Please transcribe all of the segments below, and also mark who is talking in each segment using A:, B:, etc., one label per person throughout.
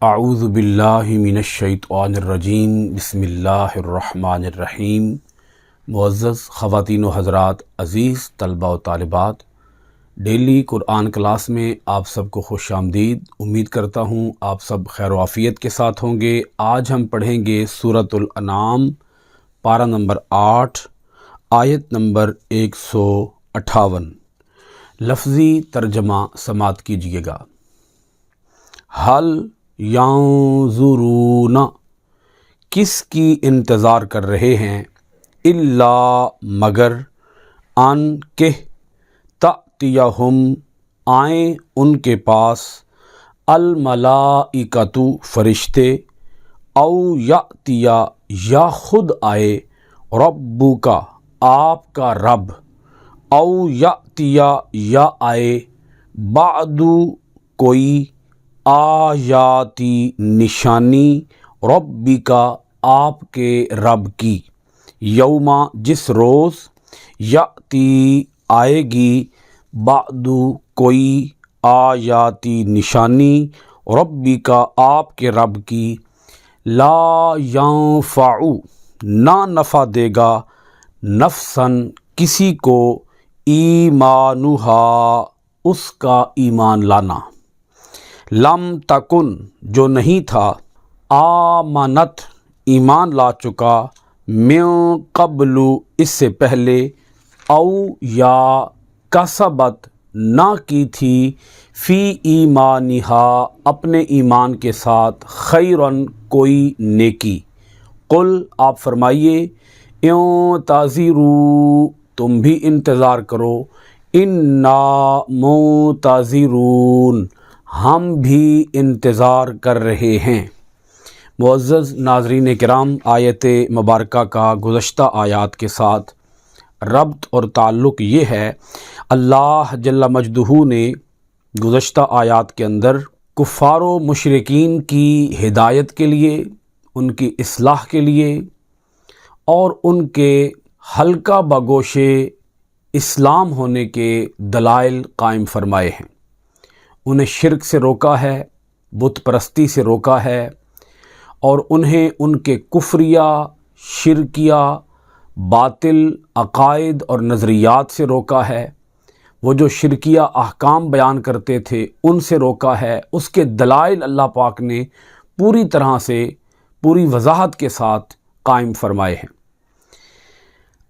A: اعوذ باللہ من الشیطان الرجیم بسم اللہ الرحمن الرحیم۔ معزز خواتین و حضرات، عزیز طلباء و طالبات، ڈیلی قرآن کلاس میں آپ سب کو خوش آمدید۔ امید کرتا ہوں آپ سب خیر و عافیت کے ساتھ ہوں گے۔ آج ہم پڑھیں گے سورۃ الانعام، پارہ نمبر 8، آیت نمبر 158۔ لفظی ترجمہ سماعت کیجیے گا۔ حل ینظرون، کس کی انتظار کر رہے ہیں، الا مگر، ان کہ تأتیہم آئیں ان کے پاس، الملائکۃ فرشتے، او یأتیا یا خود آئے، ربک آپ کا رب، او یأتیا یا آئے، بعد کوئی، آیاتی نشانی، ربک آپ کے رب کی، یوما جس روز، یاتی آئے گی، بعد کوئی، آیاتی نشانی، ربک آپ کے رب کی، لا ینفع نہ نفع دے گا، نفسن کسی کو، ایمانہا اس کا ایمان لانا، لم تکن جو نہیں تھا، آمنت ایمان لا چکا، من قبل اس سے پہلے، او یا کسبت نہ کی تھی، فی ایمانہا اپنے ایمان کے ساتھ، خیرن کوئی نیکی، قل آپ فرمائیے، انتظروا تم بھی انتظار کرو، انا منتظرون ہم بھی انتظار کر رہے ہیں۔ معزز ناظرین کرام، آیت مبارکہ کا گزشتہ آیات کے ساتھ ربط اور تعلق یہ ہے، اللہ جل مجدہ نے گزشتہ آیات کے اندر کفار و مشرکین کی ہدایت کے لیے، ان کی اصلاح کے لیے اور ان کے حلقہ بگوش اسلام ہونے کے دلائل قائم فرمائے ہیں۔ انہیں شرک سے روکا ہے، بت پرستی سے روکا ہے، اور انہیں ان کے کفریہ، شرکیہ، باطل عقائد اور نظریات سے روکا ہے۔ وہ جو شرکیہ احکام بیان کرتے تھے ان سے روکا ہے۔ اس کے دلائل اللہ پاک نے پوری طرح سے، پوری وضاحت کے ساتھ قائم فرمائے ہیں۔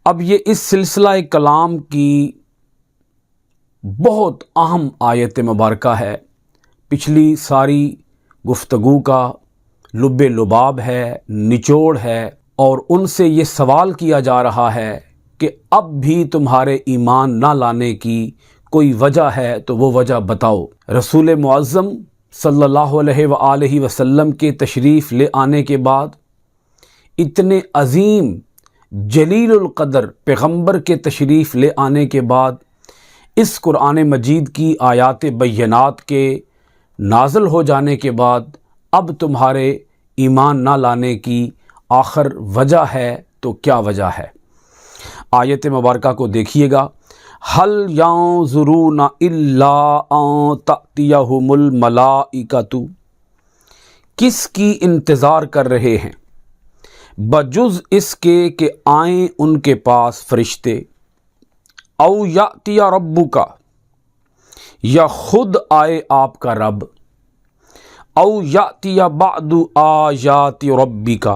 A: اب یہ اس سلسلہ کلام کی بہت اہم آیت مبارکہ ہے، پچھلی ساری گفتگو کا لب لباب ہے، نچوڑ ہے، اور ان سے یہ سوال کیا جا رہا ہے کہ اب بھی تمہارے ایمان نہ لانے کی کوئی وجہ ہے تو وہ وجہ بتاؤ۔ رسول معظم صلی اللہ علیہ وآلہ وسلم کے تشریف لے آنے کے بعد، اتنے عظیم جلیل القدر پیغمبر کے تشریف لے آنے کے بعد، اس قرآن مجید کی آیات بینات کے نازل ہو جانے کے بعد، اب تمہارے ایمان نہ لانے کی آخر وجہ ہے تو کیا وجہ ہے؟ آیت مبارکہ کو دیکھیے گا۔ حل ینظرون الا ان تأتیہم الملائکۃ، کس کی انتظار کر رہے ہیں بجز اس کے کہ آئیں ان کے پاس فرشتے، او یأتی ربک یا خود آئے آپ کا رب، او یأتی بعد آیات ربک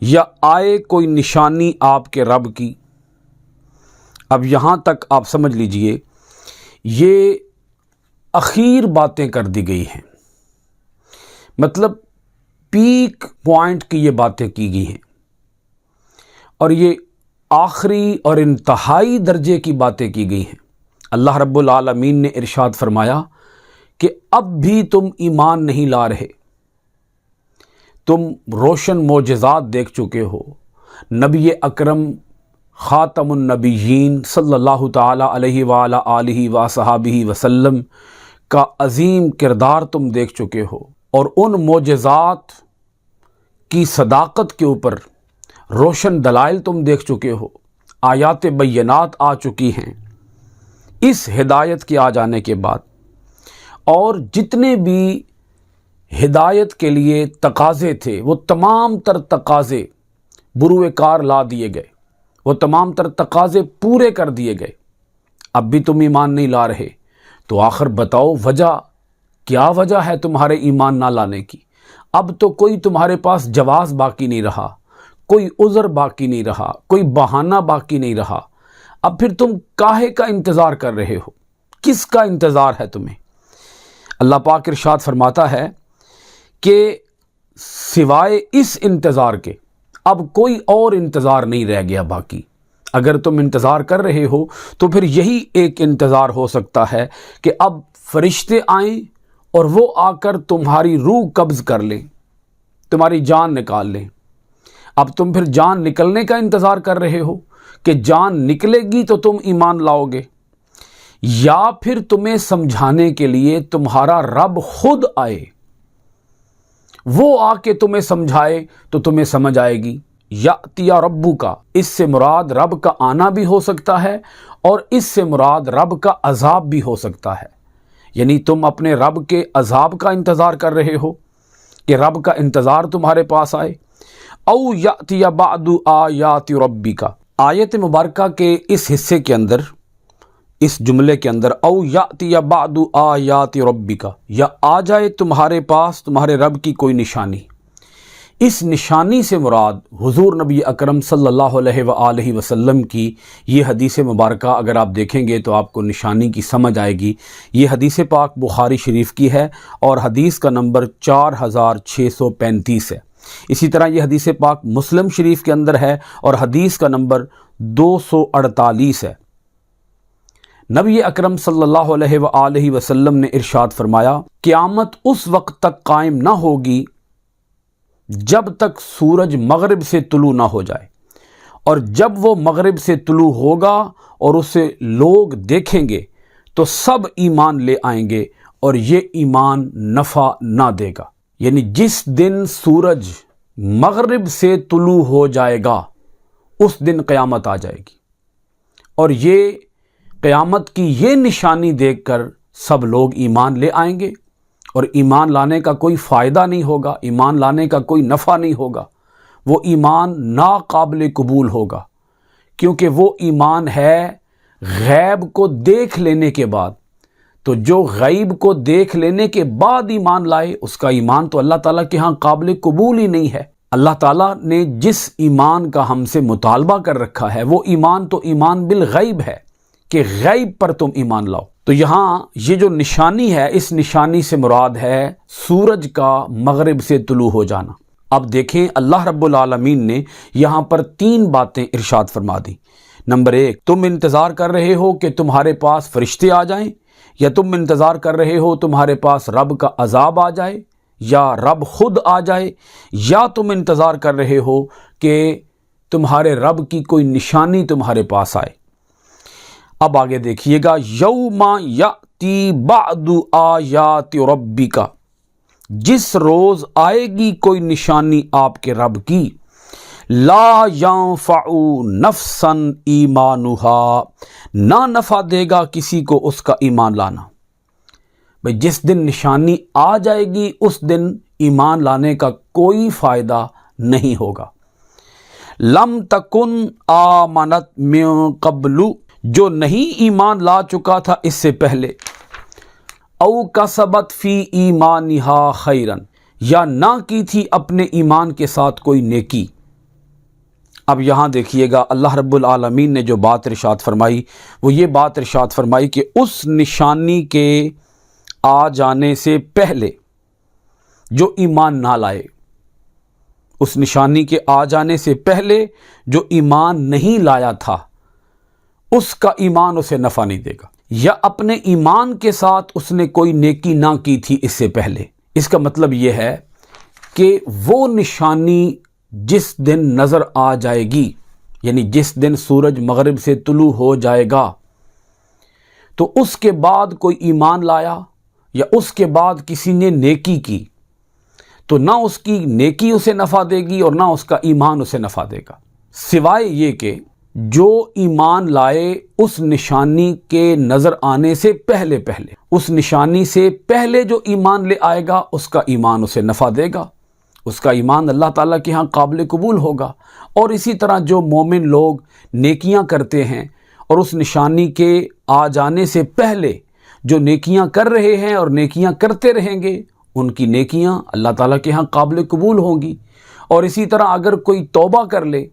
A: یا آئے کوئی نشانی آپ کے رب کی۔ اب یہاں تک آپ سمجھ لیجئے، یہ اخیر باتیں کر دی گئی ہیں، مطلب پیک پوائنٹ کی یہ باتیں کی گئی ہیں، اور یہ آخری اور انتہائی درجے کی باتیں کی گئی ہیں۔ اللہ رب العالمین نے ارشاد فرمایا کہ اب بھی تم ایمان نہیں لا رہے، تم روشن معجزات دیکھ چکے ہو، نبی اکرم خاتم النبیین صلی اللہ تعالی علیہ وآلہ آلہ وصحبہ وسلم کا عظیم کردار تم دیکھ چکے ہو، اور ان معجزات کی صداقت کے اوپر روشن دلائل تم دیکھ چکے ہو، آیات بینات آ چکی ہیں۔ اس ہدایت کے آ جانے کے بعد، اور جتنے بھی ہدایت کے لیے تقاضے تھے، وہ تمام تر تقاضے بروئے کار لا دیے گئے، وہ تمام تر تقاضے پورے کر دیے گئے، اب بھی تم ایمان نہیں لا رہے، تو آخر بتاؤ کیا وجہ ہے تمہارے ایمان نہ لانے کی؟ اب تو کوئی تمہارے پاس جواز باقی نہیں رہا، کوئی عذر باقی نہیں رہا، کوئی بہانہ باقی نہیں رہا، اب پھر تم کاہے کا انتظار کر رہے ہو؟ کس کا انتظار ہے تمہیں؟ اللہ پاک ارشاد فرماتا ہے کہ سوائے اس انتظار کے اب کوئی اور انتظار نہیں رہ گیا باقی۔ اگر تم انتظار کر رہے ہو تو پھر یہی ایک انتظار ہو سکتا ہے کہ اب فرشتے آئیں اور وہ آ کر تمہاری روح قبض کر لیں، تمہاری جان نکال لیں۔ اب تم پھر جان نکلنے کا انتظار کر رہے ہو کہ جان نکلے گی تو تم ایمان لاؤ گے، یا پھر تمہیں سمجھانے کے لیے تمہارا رب خود آئے، وہ آ کے تمہیں سمجھائے تو تمہیں سمجھ آئے گی۔ یأتی ربو کا، اس سے مراد رب کا آنا بھی ہو سکتا ہے اور اس سے مراد رب کا عذاب بھی ہو سکتا ہے، یعنی تم اپنے رب کے عذاب کا انتظار کر رہے ہو کہ رب کا انتظار تمہارے پاس آئے۔ او یأتی بعد آیات ربک، آیت مبارکہ کے اس حصے کے اندر، اس جملے کے اندر او یأتی بعد آیات ربک، یا آ جائے تمہارے پاس تمہارے رب کی کوئی نشانی، اس نشانی سے مراد حضور نبی اکرم صلی اللہ علیہ وآلہ وسلم کی یہ حدیث مبارکہ اگر آپ دیکھیں گے تو آپ کو نشانی کی سمجھ آئے گی۔ یہ حدیث پاک بخاری شریف کی ہے اور حدیث کا نمبر 4635 ہے۔ اسی طرح یہ حدیث پاک مسلم شریف کے اندر ہے اور حدیث کا نمبر 248 ہے۔ نبی اکرم صلی اللہ علیہ وآلہ وسلم نے ارشاد فرمایا، قیامت اس وقت تک قائم نہ ہوگی جب تک سورج مغرب سے طلوع نہ ہو جائے، اور جب وہ مغرب سے طلوع ہوگا اور اسے لوگ دیکھیں گے تو سب ایمان لے آئیں گے اور یہ ایمان نفع نہ دے گا۔ یعنی جس دن سورج مغرب سے طلوع ہو جائے گا اس دن قیامت آ جائے گی، اور یہ قیامت کی یہ نشانی دیکھ کر سب لوگ ایمان لے آئیں گے، اور ایمان لانے کا کوئی فائدہ نہیں ہوگا، ایمان لانے کا کوئی نفع نہیں ہوگا، وہ ایمان ناقابل قبول ہوگا، کیونکہ وہ ایمان ہے غیب کو دیکھ لینے کے بعد۔ تو جو غیب کو دیکھ لینے کے بعد ایمان لائے اس کا ایمان تو اللہ تعالیٰ کے ہاں قابل قبول ہی نہیں ہے۔ اللہ تعالیٰ نے جس ایمان کا ہم سے مطالبہ کر رکھا ہے وہ ایمان تو ایمان بالغیب ہے کہ غیب پر تم ایمان لاؤ۔ تو یہاں یہ جو نشانی ہے اس نشانی سے مراد ہے سورج کا مغرب سے طلوع ہو جانا۔ اب دیکھیں اللہ رب العالمین نے یہاں پر 3 باتیں ارشاد فرما دی۔ نمبر 1، تم انتظار کر رہے ہو کہ تمہارے پاس فرشتے آ جائیں، یا تم انتظار کر رہے ہو تمہارے پاس رب کا عذاب آ جائے، یا رب خود آ جائے، یا تم انتظار کر رہے ہو کہ تمہارے رب کی کوئی نشانی تمہارے پاس آئے۔ اب آگے دیکھیے گا، یوم یأتی بعد آیات ربک، جس روز آئے گی کوئی نشانی آپ کے رب کی، لا ينفع نفسا ایمانہا، نہ نفع دے گا کسی کو اس کا ایمان لانا۔ بھئی جس دن نشانی آ جائے گی اس دن ایمان لانے کا کوئی فائدہ نہیں ہوگا۔ لم تکن آمنت من قبل، جو نہیں ایمان لا چکا تھا اس سے پہلے، او کسبت فی ایمانہا خیرا، یا نہ کی تھی اپنے ایمان کے ساتھ کوئی نیکی۔ اب یہاں دیکھیے گا اللہ رب العالمین نے جو بات ارشاد فرمائی وہ یہ بات ارشاد فرمائی کہ اس نشانی کے آ جانے سے پہلے جو ایمان نہ لائے، اس نشانی کے آ جانے سے پہلے جو ایمان نہیں لایا تھا اس کا ایمان اسے نفع نہیں دے گا، یا اپنے ایمان کے ساتھ اس نے کوئی نیکی نہ کی تھی اس سے پہلے۔ اس کا مطلب یہ ہے کہ وہ نشانی جس دن نظر آ جائے گی، یعنی جس دن سورج مغرب سے طلوع ہو جائے گا، تو اس کے بعد کوئی ایمان لایا یا اس کے بعد کسی نے نیکی کی تو نہ اس کی نیکی اسے نفع دے گی اور نہ اس کا ایمان اسے نفع دے گا، سوائے یہ کہ جو ایمان لائے اس نشانی کے نظر آنے سے پہلے پہلے، اس نشانی سے پہلے جو ایمان لے آئے گا اس کا ایمان اسے نفع دے گا، اس کا ایمان اللہ تعالیٰ کے ہاں قابل قبول ہوگا۔ اور اسی طرح جو مومن لوگ نیکیاں کرتے ہیں اور اس نشانی کے آ جانے سے پہلے جو نیکیاں کر رہے ہیں اور نیکیاں کرتے رہیں گے، ان کی نیکیاں اللہ تعالیٰ کے ہاں قابل قبول ہوں گی۔ اور اسی طرح اگر کوئی توبہ کر لے،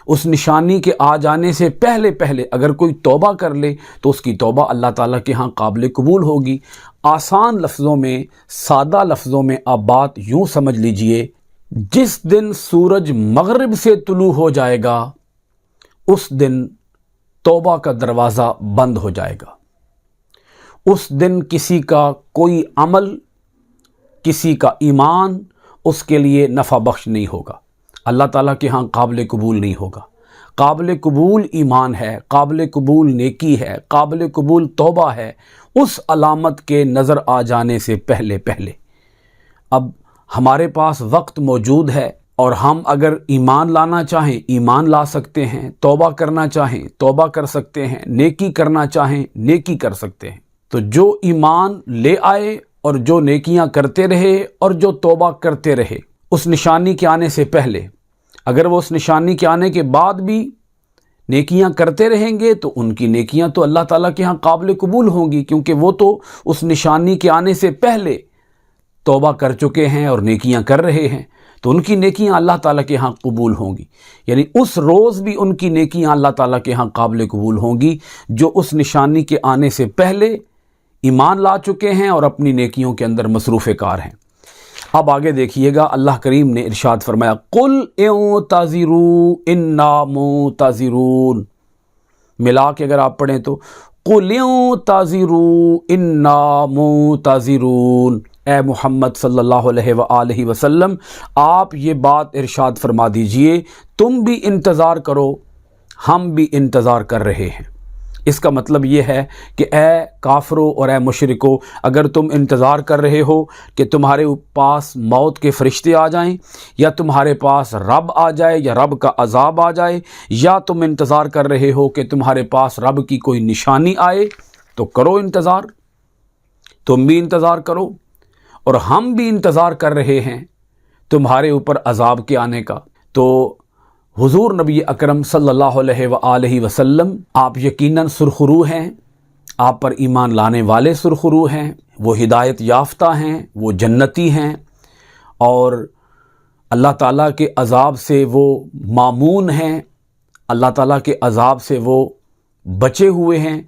A: اس نشانی کے آ جانے سے پہلے پہلے اگر کوئی توبہ کر لے تو اس کی توبہ اللہ تعالیٰ کے ہاں قابل قبول ہوگی۔ آسان لفظوں میں، سادہ لفظوں میں آپ بات یوں سمجھ لیجئے، جس دن سورج مغرب سے طلوع ہو جائے گا اس دن توبہ کا دروازہ بند ہو جائے گا۔ اس دن کسی کا کوئی عمل، کسی کا ایمان اس کے لیے نفع بخش نہیں ہوگا، اللہ تعالیٰ کے ہاں قابل قبول نہیں ہوگا۔ قابل قبول ایمان ہے، قابل قبول نیکی ہے، قابل قبول توبہ ہے اس علامت کے نظر آ جانے سے پہلے پہلے۔ اب ہمارے پاس وقت موجود ہے اور ہم اگر ایمان لانا چاہیں ایمان لا سکتے ہیں، توبہ کرنا چاہیں توبہ کر سکتے ہیں، نیکی کرنا چاہیں نیکی کر سکتے ہیں۔ تو جو ایمان لے آئے اور جو نیکیاں کرتے رہے اور جو توبہ کرتے رہے اس نشانی کے آنے سے پہلے، اگر وہ اس نشانی کے آنے کے بعد بھی نیکیاں کرتے رہیں گے تو ان کی نیکیاں تو اللہ تعالیٰ کے ہاں قابل قبول ہوں گی، کیونکہ وہ تو اس نشانی کے آنے سے پہلے توبہ کر چکے ہیں اور نیکیاں کر رہے ہیں، تو ان کی نیکیاں اللہ تعالیٰ کے ہاں قبول ہوں گی۔ یعنی اس روز بھی ان کی نیکیاں اللہ تعالیٰ کے ہاں قابل قبول ہوں گی جو اس نشانی کے آنے سے پہلے ایمان لا چکے ہیں اور اپنی نیکیوں کے اندر مصروف کار ہیں۔ اب آگے دیکھیے گا، اللہ کریم نے ارشاد فرمایا قُلْ اعْتَذِرُوا اِنَّا مُعْتَذِرُونَ، ملا کے اگر آپ پڑھیں تو قُلْ اعْتَذِرُوا اِنَّا مُعْتَذِرُونَ، اے محمد صلی اللہ علیہ وآلہ وسلم آپ یہ بات ارشاد فرما دیجئے تم بھی انتظار کرو، ہم بھی انتظار کر رہے ہیں۔ اس کا مطلب یہ ہے کہ اے کافروں اور اے مشرکو، اگر تم انتظار کر رہے ہو کہ تمہارے پاس موت کے فرشتے آ جائیں یا تمہارے پاس رب آ جائے یا رب کا عذاب آ جائے، یا تم انتظار کر رہے ہو کہ تمہارے پاس رب کی کوئی نشانی آئے، تو کرو انتظار، تم بھی انتظار کرو اور ہم بھی انتظار کر رہے ہیں تمہارے اوپر عذاب کے آنے کا۔ تو حضور نبی اکرم صلی اللہ علیہ وآلہ وسلم آپ یقیناً سرخرو ہیں، آپ پر ایمان لانے والے سرخرو ہیں، وہ ہدایت یافتہ ہیں، وہ جنتی ہیں، اور اللہ تعالیٰ کے عذاب سے وہ مامون ہیں، اللہ تعالیٰ کے عذاب سے وہ بچے ہوئے ہیں۔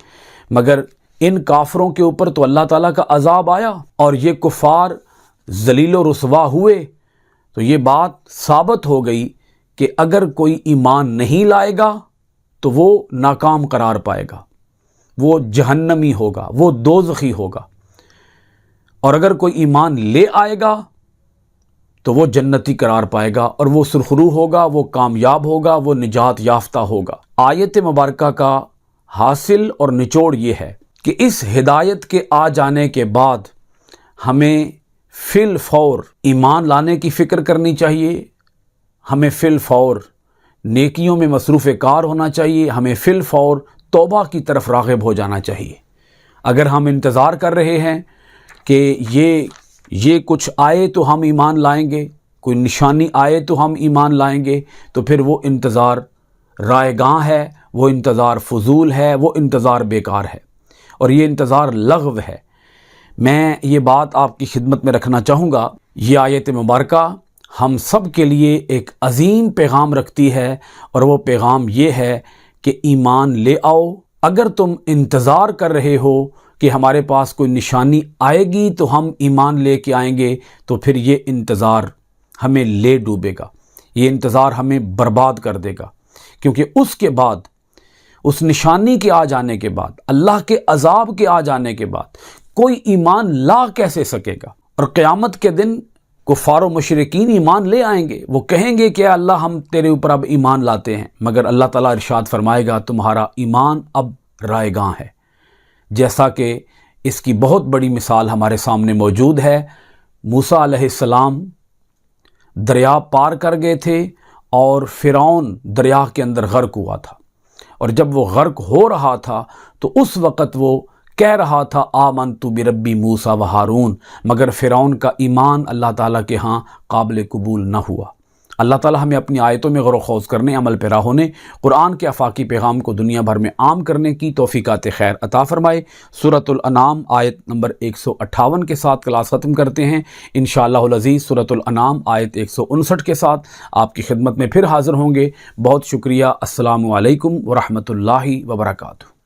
A: مگر ان کافروں کے اوپر تو اللہ تعالیٰ کا عذاب آیا اور یہ کفار ذلیل و رسوا ہوئے، تو یہ بات ثابت ہو گئی کہ اگر کوئی ایمان نہیں لائے گا تو وہ ناکام قرار پائے گا، وہ جہنمی ہوگا، وہ دوزخی ہوگا، اور اگر کوئی ایمان لے آئے گا تو وہ جنتی قرار پائے گا اور وہ سرخرو ہوگا، وہ کامیاب ہوگا، وہ نجات یافتہ ہوگا۔ آیت مبارکہ کا حاصل اور نچوڑ یہ ہے کہ اس ہدایت کے آ جانے کے بعد ہمیں فی الفور ایمان لانے کی فکر کرنی چاہیے، ہمیں فی الفور نیکیوں میں مصروف کار ہونا چاہیے، ہمیں فی الفور توبہ کی طرف راغب ہو جانا چاہیے۔ اگر ہم انتظار کر رہے ہیں کہ یہ کچھ آئے تو ہم ایمان لائیں گے، کوئی نشانی آئے تو ہم ایمان لائیں گے، تو پھر وہ انتظار رائے گاں ہے، وہ انتظار فضول ہے، وہ انتظار بیکار ہے، اور یہ انتظار لغو ہے۔ میں یہ بات آپ کی خدمت میں رکھنا چاہوں گا، یہ آیت مبارکہ ہم سب کے لیے ایک عظیم پیغام رکھتی ہے، اور وہ پیغام یہ ہے کہ ایمان لے آؤ۔ اگر تم انتظار کر رہے ہو کہ ہمارے پاس کوئی نشانی آئے گی تو ہم ایمان لے کے آئیں گے، تو پھر یہ انتظار ہمیں لے ڈوبے گا، یہ انتظار ہمیں برباد کر دے گا، کیونکہ اس کے بعد، اس نشانی کے آ جانے کے بعد، اللہ کے عذاب کے آ جانے کے بعد کوئی ایمان لا کیسے سکے گا؟ اور قیامت کے دن کفار و مشرکین ایمان لے آئیں گے، وہ کہیں گے کہ اللہ ہم تیرے اوپر اب ایمان لاتے ہیں، مگر اللہ تعالیٰ ارشاد فرمائے گا تمہارا ایمان اب رائے گاں ہے۔ جیسا کہ اس کی بہت بڑی مثال ہمارے سامنے موجود ہے، موسیٰ علیہ السلام دریا پار کر گئے تھے اور فرعون دریا کے اندر غرق ہوا تھا، اور جب وہ غرق ہو رہا تھا تو اس وقت وہ کہہ رہا تھا آمنت بربی موسیٰ و ہارون، مگر فرعون کا ایمان اللہ تعالیٰ کے ہاں قابل قبول نہ ہوا۔ اللہ تعالیٰ ہمیں اپنی آیتوں میں غور و خوض کرنے، عمل پیرا ہونے، قرآن کے آفاقی پیغام کو دنیا بھر میں عام کرنے کی توفیقات خیر عطا فرمائے۔ سورۃ الانعام آیت نمبر 158 کے ساتھ کلاس ختم کرتے ہیں۔ انشاءاللہ العزیز سورۃ الانعام آیت 159 کے ساتھ آپ کی خدمت میں پھر حاضر ہوں گے۔ بہت شکریہ۔ السلام علیکم ورحمۃ اللہ وبرکاتہ۔